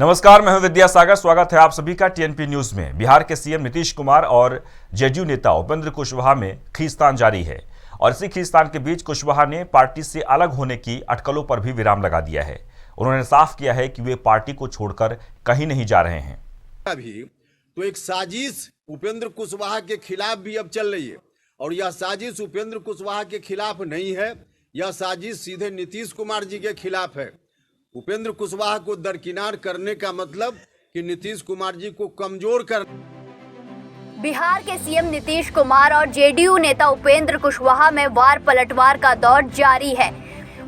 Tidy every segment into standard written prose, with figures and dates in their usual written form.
नमस्कार, मैं हूं विद्यासागर। स्वागत है आप सभी का टीएनपी न्यूज में। बिहार के सीएम नीतीश कुमार और जेडीयू नेता उपेंद्र कुशवाहा में खींचतान जारी है और इसी खींचतान के बीच कुशवाहा ने पार्टी से अलग होने की अटकलों पर भी विराम लगा दिया है। उन्होंने साफ किया है कि वे पार्टी को छोड़कर कहीं नहीं जा रहे हैं। अभी तो एक साजिश उपेंद्र कुशवाहा के खिलाफ भी अब चल रही है और यह साजिश उपेंद्र कुशवाहा के खिलाफ नहीं है, यह साजिश सीधे नीतीश कुमार जी के खिलाफ है। उपेंद्र कुशवाहा को दरकिनार करने का मतलब कि नीतीश कुमार जी को कमजोर कर। बिहार के सीएम नीतीश कुमार और जेडीयू नेता उपेंद्र कुशवाहा में वार पलटवार का दौर जारी है।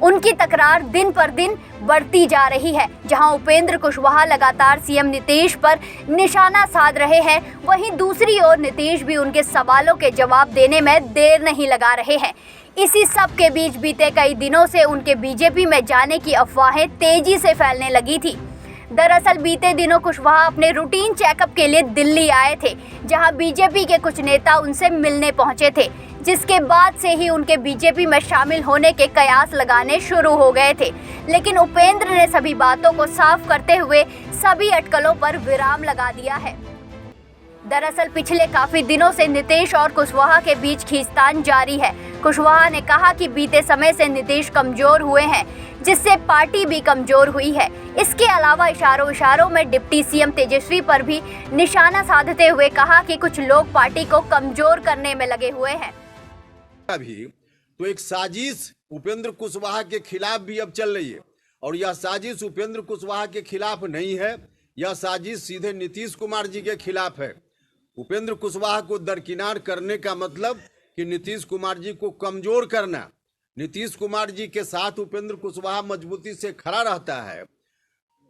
उनकी तकरार दिन पर दिन बढ़ती जा रही है। जहां उपेंद्र कुशवाहा लगातार सीएम नीतीश पर निशाना साध रहे हैं, वहीं दूसरी ओर नीतीश भी उनके सवालों के जवाब देने में देर नहीं लगा रहे हैं। इसी सब के बीच बीते कई दिनों से उनके बीजेपी में जाने की अफवाहें तेजी से फैलने लगी थी। दरअसल बीते दिनों कुशवाहा अपने रूटीन चेकअप के लिए दिल्ली आए थे, जहां बीजेपी के कुछ नेता उनसे मिलने पहुंचे थे, जिसके बाद से ही उनके बीजेपी में शामिल होने के कयास लगाने शुरू हो गए थे। लेकिन उपेंद्र ने सभी बातों को साफ करते हुए सभी अटकलों पर विराम लगा दिया है। दरअसल पिछले काफी दिनों से नीतीश और कुशवाहा के बीच खींचतान जारी है। कुशवाहा ने कहा कि बीते समय से नीतीश कमजोर हुए हैं, जिससे पार्टी भी कमजोर हुई है। इसके अलावा इशारों में डिप्टी सीएम तेजस्वी पर भी निशाना साधते हुए कहा कि कुछ लोग पार्टी को कमजोर करने में लगे हुए हैं। अभी तो एक साजिश उपेंद्र कुशवाहा के खिलाफ भी अब चल रही है और यह साजिश उपेंद्र कुशवाहा के खिलाफ नहीं है, यह साजिश सीधे नीतीश कुमार जी के खिलाफ है। उपेंद्र कुशवाहा को दरकिनार करने का मतलब कि नीतीश कुमार जी को कमजोर करना। नीतीश कुमार जी के साथ उपेंद्र कुशवाहा मजबूती से खड़ा रहता है।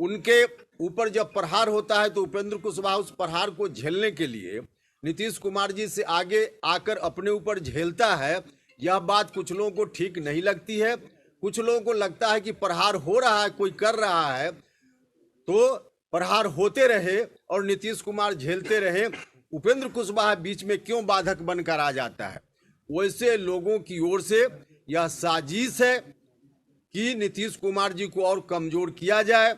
उनके ऊपर जब प्रहार होता है तो उपेंद्र कुशवाहा उस प्रहार को झेलने के लिए नीतीश कुमार जी से आगे आकर अपने ऊपर झेलता है। यह बात कुछ लोगों को ठीक नहीं लगती है। कुछ लोगों को लगता है कि प्रहार हो रहा है, कोई कर रहा है तो प्रहार होते रहे और नीतीश कुमार झेलते रहे। उपेंद्र कुशवाहा बीच में क्यों बाधक बनकर आ जाता है? वैसे लोगों की ओर से यह साजिश है कि नीतीश कुमार जी को और कमजोर किया जाए।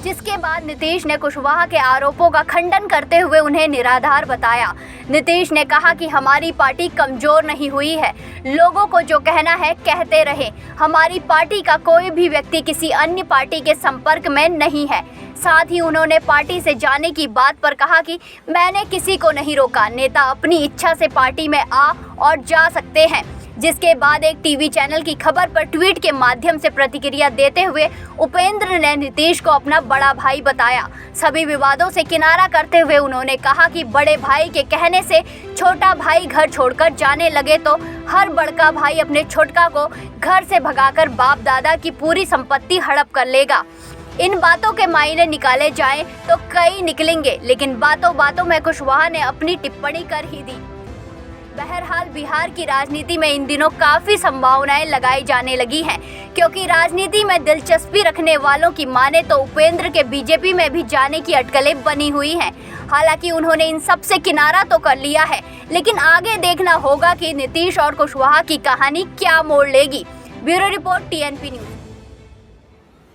जिसके बाद नीतीश ने कुशवाहा के आरोपों का खंडन करते हुए उन्हें निराधार बताया। नीतीश ने कहा कि हमारी पार्टी कमजोर नहीं हुई है, लोगों को जो कहना है कहते रहे। हमारी पार्टी का कोई भी व्यक्ति किसी अन्य पार्टी के संपर्क में नहीं है। साथ ही उन्होंने पार्टी से जाने की बात पर कहा कि मैंने किसी को नहीं रोका, नेता अपनी इच्छा से पार्टी में आ और जा सकते हैं। जिसके बाद एक टीवी चैनल की खबर पर ट्वीट के माध्यम से प्रतिक्रिया देते हुए उपेंद्र ने नीतीश को अपना बड़ा भाई बताया। सभी विवादों से किनारा करते हुए उन्होंने कहा कि बड़े भाई के कहने से छोटा भाई घर छोड़कर जाने लगे तो हर बड़का भाई अपने छोटका को घर से भगाकर बाप दादा की पूरी संपत्ति हड़प कर लेगा। इन बातों के मायने निकाले जाएं तो कई निकलेंगे, लेकिन बातों बातों में कुशवाहा ने अपनी टिप्पणी कर ही दी। बहरहाल बिहार की राजनीति में इन दिनों काफी संभावनाएं लगाई जाने लगी हैं, क्योंकि राजनीति में दिलचस्पी रखने वालों की माने तो उपेंद्र के बीजेपी में भी जाने की अटकलें बनी हुई हैं। हालांकि उन्होंने इन सब से किनारा तो कर लिया है, लेकिन आगे देखना होगा कि नीतीश और कुशवाहा की कहानी क्या मोड़ लेगी। Bureau report, TNP news.